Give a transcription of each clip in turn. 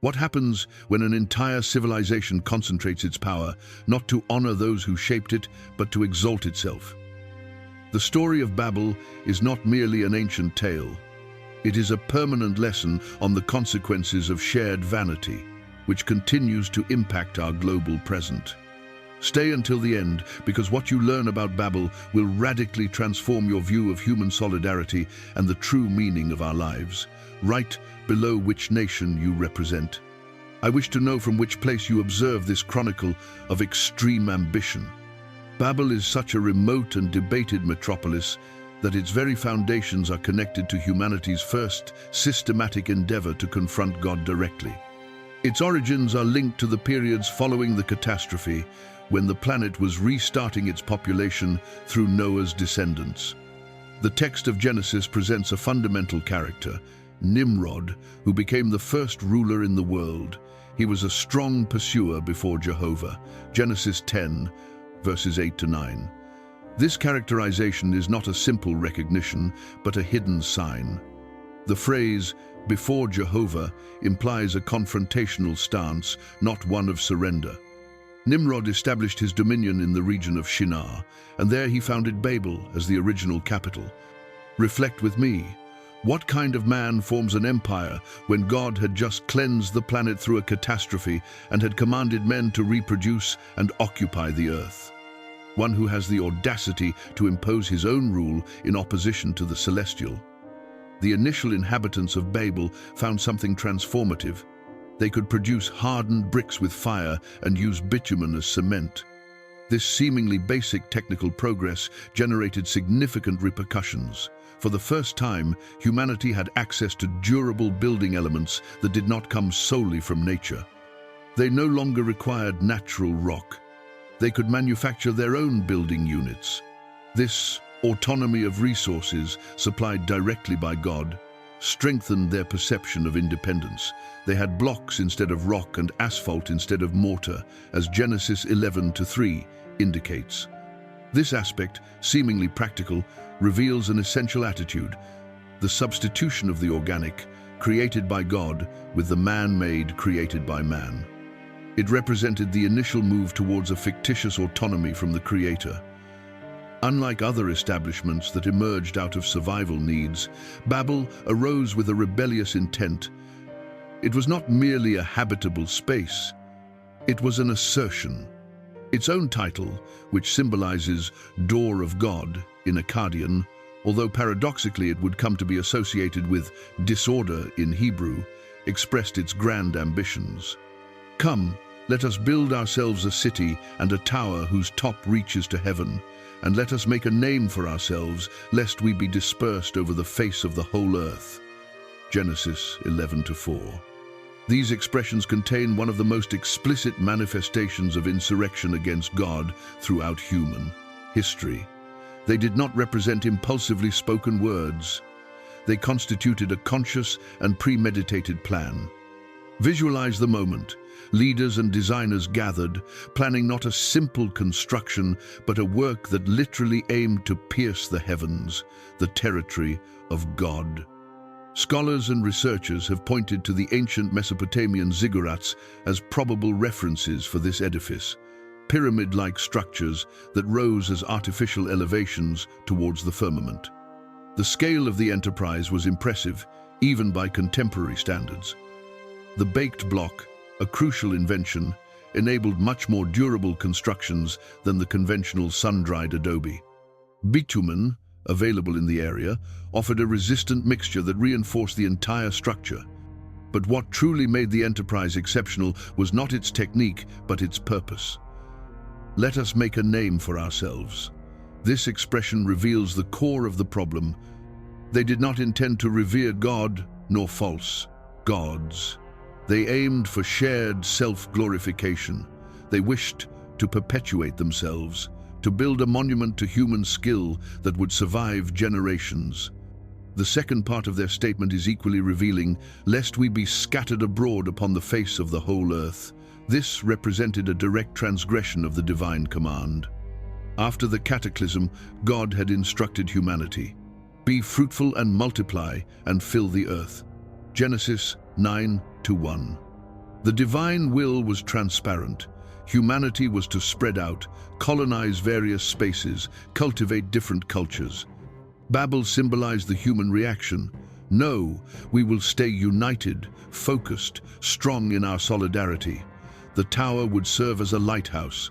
What happens when an entire civilization concentrates its power, not to honor those who shaped it, but to exalt itself? The story of Babel is not merely an ancient tale. It is a permanent lesson on the consequences of shared vanity, which continues to impact our global present. Stay until the end, because what you learn about Babel will radically transform your view of human solidarity and the true meaning of our lives. Write below which nation you represent. I wish to know from which place you observe this chronicle of extreme ambition. Babel is such a remote and debated metropolis that its very foundations are connected to humanity's first systematic endeavor to confront God directly. Its origins are linked to the periods following the catastrophe, when the planet was restarting its population through Noah's descendants. The text of Genesis presents a fundamental character, Nimrod, who became the first ruler in the world. He was a strong pursuer before Jehovah. Genesis 10, verses 8 to 9. This characterization is not a simple recognition, but a hidden sign. The phrase, "before Jehovah," implies a confrontational stance, not one of surrender. Nimrod established his dominion in the region of Shinar, and there he founded Babel as the original capital. Reflect with me. What kind of man forms an empire when God had just cleansed the planet through a catastrophe and had commanded men to reproduce and occupy the earth? One who has the audacity to impose his own rule in opposition to the celestial. The initial inhabitants of Babel found something transformative. They could produce hardened bricks with fire and use bitumen as cement. This seemingly basic technical progress generated significant repercussions. For the first time, humanity had access to durable building elements that did not come solely from nature. They no longer required natural rock. They could manufacture their own building units. This autonomy of resources, supplied directly by God, strengthened their perception of independence. They had blocks instead of rock and asphalt instead of mortar, as Genesis 11:3 indicates. This aspect, seemingly practical, reveals an essential attitude: the substitution of the organic, created by God, with the man-made, created by man. It represented the initial move towards a fictitious autonomy from the Creator. Unlike other establishments that emerged out of survival needs, Babel arose with a rebellious intent. It was not merely a habitable space, it was an assertion. Its own title, which symbolizes Door of God in Akkadian, although paradoxically it would come to be associated with disorder in Hebrew, expressed its grand ambitions. Come, let us build ourselves a city and a tower whose top reaches to heaven, and let us make a name for ourselves, lest we be dispersed over the face of the whole earth. Genesis 11:4. These expressions contain one of the most explicit manifestations of insurrection against God throughout human history. They did not represent impulsively spoken words. They constituted a conscious and premeditated plan. Visualize the moment. Leaders and designers gathered, planning not a simple construction, but a work that literally aimed to pierce the heavens, the territory of God. Scholars and researchers have pointed to the ancient Mesopotamian ziggurats as probable references for this edifice, pyramid-like structures that rose as artificial elevations towards the firmament. The scale of the enterprise was impressive, even by contemporary standards. The baked block, a crucial invention, enabled much more durable constructions than the conventional sun-dried adobe. Bitumen, available in the area, offered a resistant mixture that reinforced the entire structure. But what truly made the enterprise exceptional was not its technique, but its purpose. Let us make a name for ourselves. This expression reveals the core of the problem. They did not intend to revere God, nor false gods. They aimed for shared self-glorification. They wished to perpetuate themselves, to build a monument to human skill that would survive generations. The second part of their statement is equally revealing: lest we be scattered abroad upon the face of the whole earth. This represented a direct transgression of the divine command. After the cataclysm, God had instructed humanity: be fruitful and multiply and fill the earth. Genesis 9:1. The divine will was transparent. Humanity was to spread out, colonize various spaces, cultivate different cultures. Babel symbolized the human reaction. No, we will stay united, focused, strong in our solidarity. The tower would serve as a lighthouse,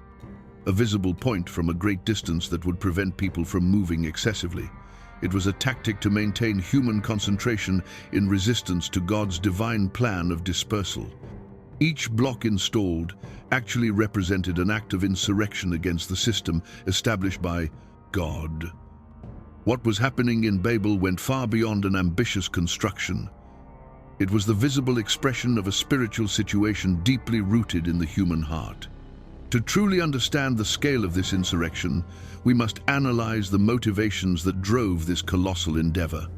a visible point from a great distance that would prevent people from moving excessively. It was a tactic to maintain human concentration in resistance to God's divine plan of dispersal. Each block installed actually represented an act of insurrection against the system established by God. What was happening in Babel went far beyond an ambitious construction. It was the visible expression of a spiritual situation deeply rooted in the human heart. To truly understand the scale of this insurrection, we must analyze the motivations that drove this colossal endeavor.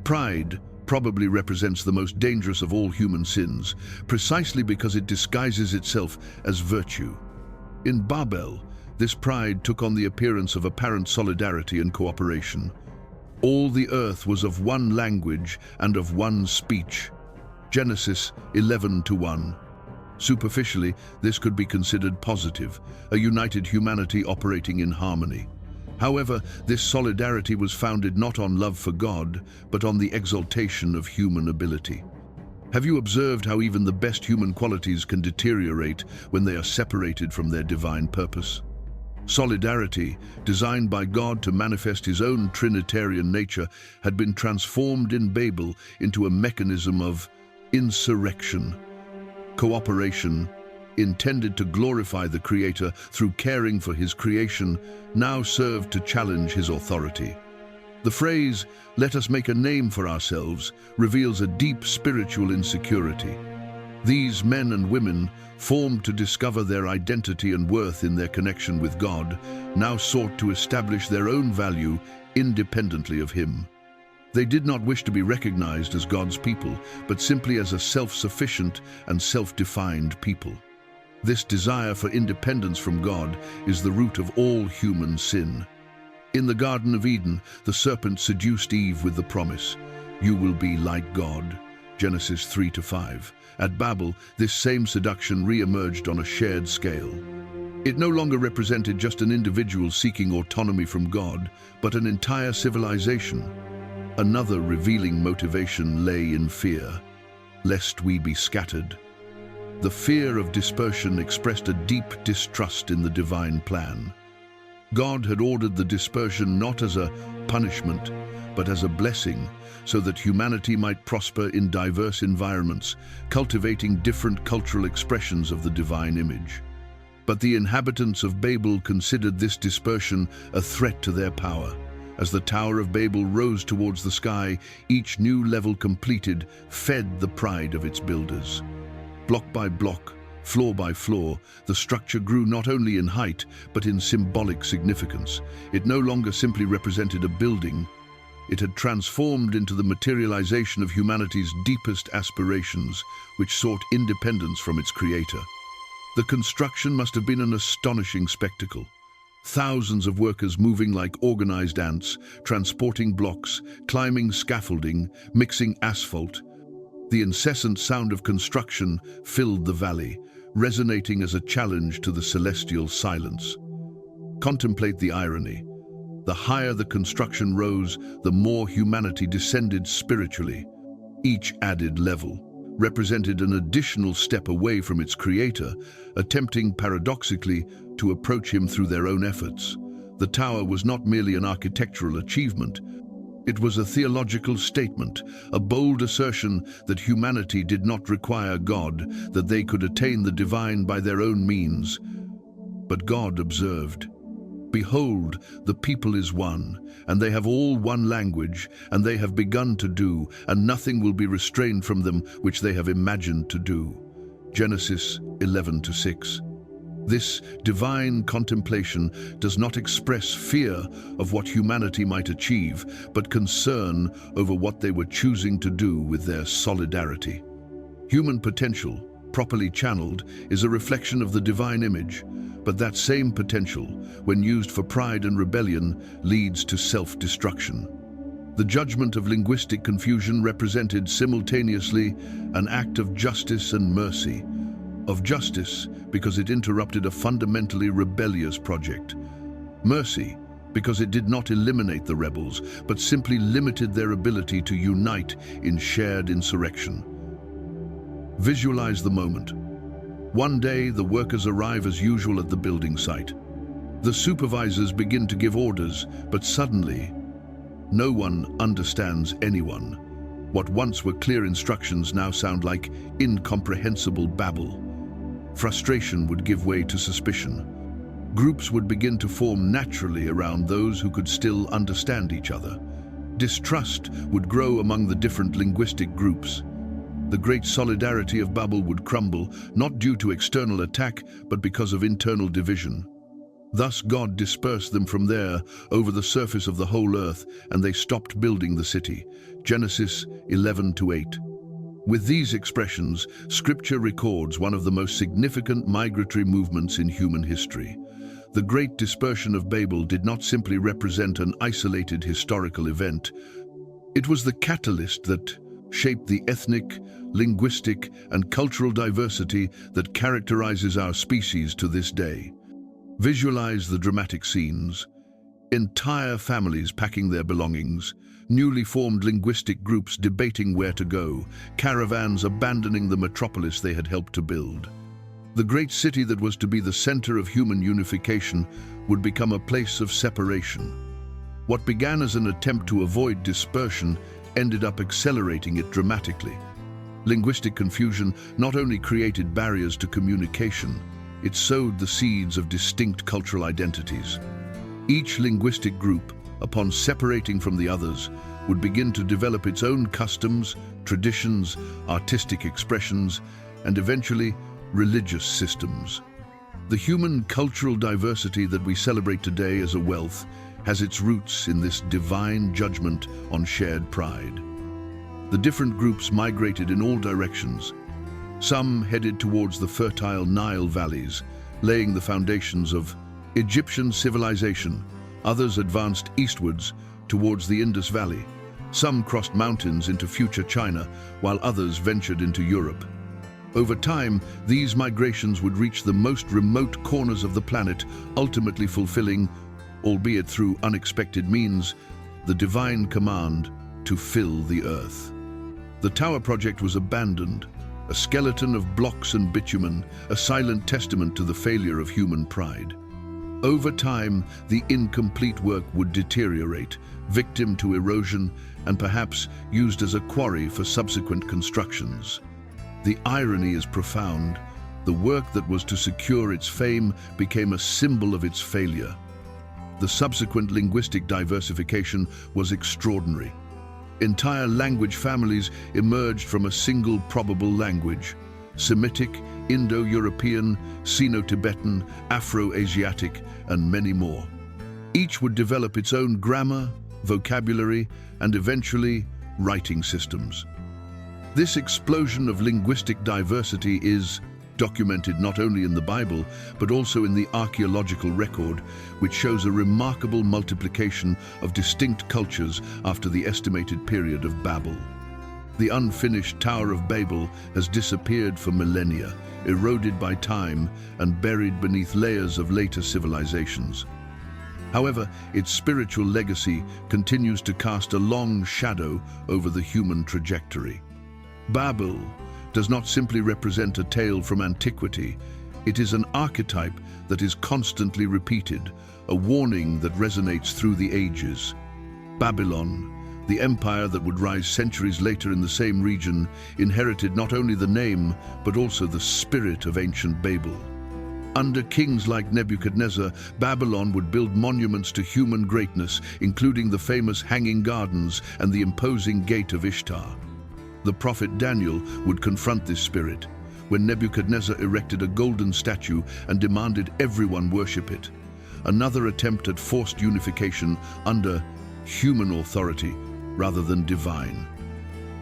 Pride probably represents the most dangerous of all human sins, precisely because it disguises itself as virtue. In Babel, this pride took on the appearance of apparent solidarity and cooperation. All the earth was of one language and of one speech. Genesis 11:1. Superficially, this could be considered positive, a united humanity operating in harmony. However, this solidarity was founded not on love for God, but on the exaltation of human ability. Have you observed how even the best human qualities can deteriorate when they are separated from their divine purpose? Solidarity, designed by God to manifest his own Trinitarian nature, had been transformed in Babel into a mechanism of insurrection. Cooperation, intended to glorify the Creator through caring for his creation, now served to challenge his authority. The phrase, "let us make a name for ourselves," reveals a deep spiritual insecurity. These men and women, formed to discover their identity and worth in their connection with God, now sought to establish their own value independently of him. They did not wish to be recognized as God's people, but simply as a self-sufficient and self-defined people. This desire for independence from God is the root of all human sin. In the Garden of Eden, the serpent seduced Eve with the promise, "You will be like God." Genesis 3-5. At Babel, this same seduction re-emerged on a shared scale. It no longer represented just an individual seeking autonomy from God, but an entire civilization. Another revealing motivation lay in fear, lest we be scattered. The fear of dispersion expressed a deep distrust in the divine plan. God had ordered the dispersion not as a punishment, but as a blessing, so that humanity might prosper in diverse environments, cultivating different cultural expressions of the divine image. But the inhabitants of Babel considered this dispersion a threat to their power. As the Tower of Babel rose towards the sky, each new level completed fed the pride of its builders. Block by block, floor by floor, the structure grew not only in height, but in symbolic significance. It no longer simply represented a building. It had transformed into the materialization of humanity's deepest aspirations, which sought independence from its creator. The construction must have been an astonishing spectacle. Thousands of workers moving like organized ants, transporting blocks, climbing scaffolding, mixing asphalt. The incessant sound of construction filled the valley, resonating as a challenge to the celestial silence. Contemplate the irony. The higher the construction rose, the more humanity descended spiritually. Each added level represented an additional step away from its creator, attempting paradoxically to approach him through their own efforts. The tower was not merely an architectural achievement. It was a theological statement, a bold assertion that humanity did not require God, that they could attain the divine by their own means. But God observed, "Behold, the people is one, and they have all one language, and they have begun to do, and nothing will be restrained from them which they have imagined to do." Genesis 11:6. This divine contemplation does not express fear of what humanity might achieve, but concern over what they were choosing to do with their solidarity. Human potential, properly channeled, is a reflection of the divine image, but that same potential, when used for pride and rebellion, leads to self-destruction. The judgment of linguistic confusion represented simultaneously an act of justice and mercy, Of justice, because it interrupted a fundamentally rebellious project. Mercy, because it did not eliminate the rebels, but simply limited their ability to unite in shared insurrection. Visualize the moment. One day, the workers arrive as usual at the building site. The supervisors begin to give orders, but suddenly, no one understands anyone. What once were clear instructions now sound like incomprehensible babble. Frustration would give way to suspicion. Groups would begin to form naturally around those who could still understand each other. Distrust would grow among the different linguistic groups. The great solidarity of Babel would crumble, not due to external attack, but because of internal division. Thus God dispersed them from there over the surface of the whole earth, and they stopped building the city. Genesis 11:8. With these expressions, Scripture records one of the most significant migratory movements in human history. The Great Dispersion of Babel did not simply represent an isolated historical event. It was the catalyst that shaped the ethnic, linguistic, and cultural diversity that characterizes our species to this day. Visualize the dramatic scenes. Entire families packing their belongings, newly formed linguistic groups debating where to go, caravans abandoning the metropolis they had helped to build. The great city that was to be the center of human unification would become a place of separation. What began as an attempt to avoid dispersion ended up accelerating it dramatically. Linguistic confusion not only created barriers to communication, it sowed the seeds of distinct cultural identities. Each linguistic group, upon separating from the others, would begin to develop its own customs, traditions, artistic expressions, and eventually religious systems. The human cultural diversity that we celebrate today as a wealth has its roots in this divine judgment on shared pride. The different groups migrated in all directions. Some headed towards the fertile Nile valleys, laying the foundations of Egyptian civilization. Others advanced eastwards towards the Indus Valley. Some crossed mountains into future China, while others ventured into Europe. Over time, these migrations would reach the most remote corners of the planet, ultimately fulfilling, albeit through unexpected means, the divine command to fill the earth. The Tower project was abandoned, a skeleton of blocks and bitumen, a silent testament to the failure of human pride. Over time, the incomplete work would deteriorate, victim to erosion and perhaps used as a quarry for subsequent constructions. The irony is profound. The work that was to secure its fame became a symbol of its failure. The subsequent linguistic diversification was extraordinary. Entire language families emerged from a single probable language: Semitic, Indo-European, Sino-Tibetan, Afro-Asiatic, and many more. Each would develop its own grammar, vocabulary, and eventually, writing systems. This explosion of linguistic diversity is documented not only in the Bible, but also in the archaeological record, which shows a remarkable multiplication of distinct cultures after the estimated period of Babel. The unfinished Tower of Babel has disappeared for millennia, eroded by time and buried beneath layers of later civilizations. However, its spiritual legacy continues to cast a long shadow over the human trajectory. Babel does not simply represent a tale from antiquity. It is an archetype that is constantly repeated, a warning that resonates through the ages. Babylon, the empire that would rise centuries later in the same region, inherited not only the name, but also the spirit of ancient Babel. Under kings like Nebuchadnezzar, Babylon would build monuments to human greatness, including the famous Hanging Gardens and the imposing Gate of Ishtar. The prophet Daniel would confront this spirit when Nebuchadnezzar erected a golden statue and demanded everyone worship it. Another attempt at forced unification under human authority rather than divine.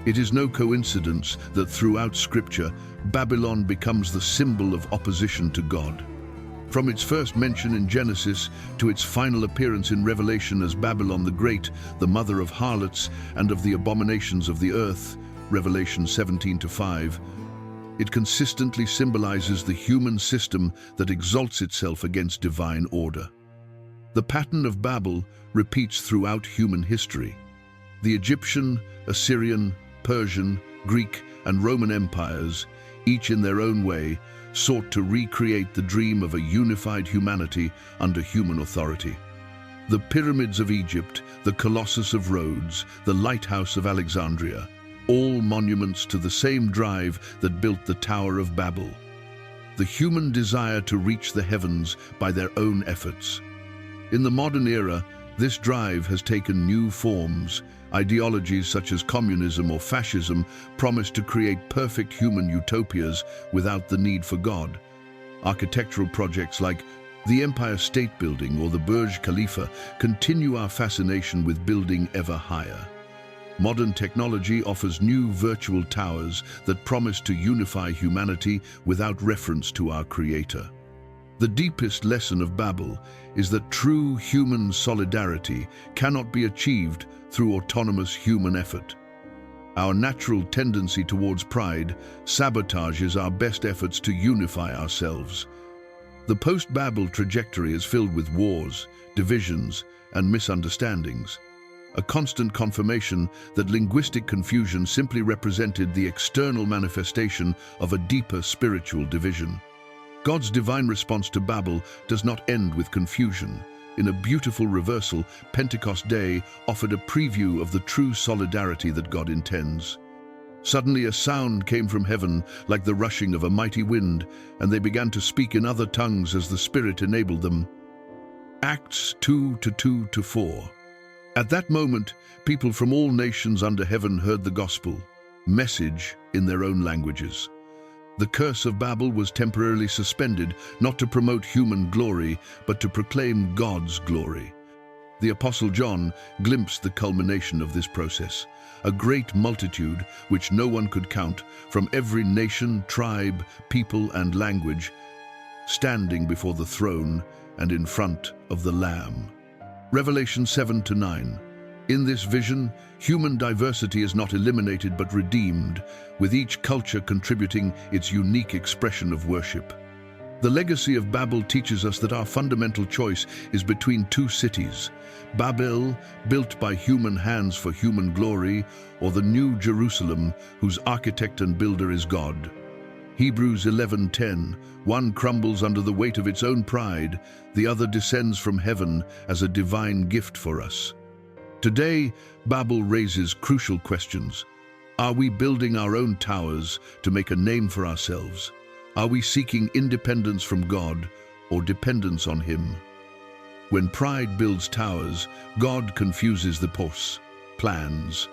It is no coincidence that throughout Scripture, Babylon becomes the symbol of opposition to God. From its first mention in Genesis to its final appearance in Revelation as Babylon the Great, the mother of harlots and of the abominations of the earth, Revelation 17:5, It consistently symbolizes the human system that exalts itself against divine order. The pattern of Babel repeats throughout human history. The Egyptian, Assyrian, Persian, Greek, and Roman empires, each in their own way, sought to recreate the dream of a unified humanity under human authority. The pyramids of Egypt, the Colossus of Rhodes, the Lighthouse of Alexandria, all monuments to the same drive that built the Tower of Babel. The human desire to reach the heavens by their own efforts. In the modern era, this drive has taken new forms. Ideologies such as communism or fascism promise to create perfect human utopias without the need for God. Architectural projects like the Empire State Building or the Burj Khalifa continue our fascination with building ever higher. Modern technology offers new virtual towers that promise to unify humanity without reference to our Creator. The deepest lesson of Babel is that true human solidarity cannot be achieved through autonomous human effort. Our natural tendency towards pride sabotages our best efforts to unify ourselves. The post-Babel trajectory is filled with wars, divisions, and misunderstandings, a constant confirmation that linguistic confusion simply represented the external manifestation of a deeper spiritual division. God's divine response to Babel does not end with confusion. In a beautiful reversal, Pentecost Day offered a preview of the true solidarity that God intends. Suddenly a sound came from heaven like the rushing of a mighty wind, and they began to speak in other tongues as the Spirit enabled them. Acts 2:2-4. At that moment, people from all nations under heaven heard the gospel message in their own languages. The curse of Babel was temporarily suspended, not to promote human glory, but to proclaim God's glory. The Apostle John glimpsed the culmination of this process. A great multitude, which no one could count, from every nation, tribe, people, and language, standing before the throne and in front of the Lamb. Revelation 7-9. In this vision, human diversity is not eliminated but redeemed, with each culture contributing its unique expression of worship. The legacy of Babel teaches us that our fundamental choice is between two cities: Babel, built by human hands for human glory, or the New Jerusalem, whose architect and builder is God. Hebrews 11:10, one crumbles under the weight of its own pride, the other descends from heaven as a divine gift for us. Today, Babel raises crucial questions. Are we building our own towers to make a name for ourselves? Are we seeking independence from God or dependence on Him? When pride builds towers, God confuses the plans.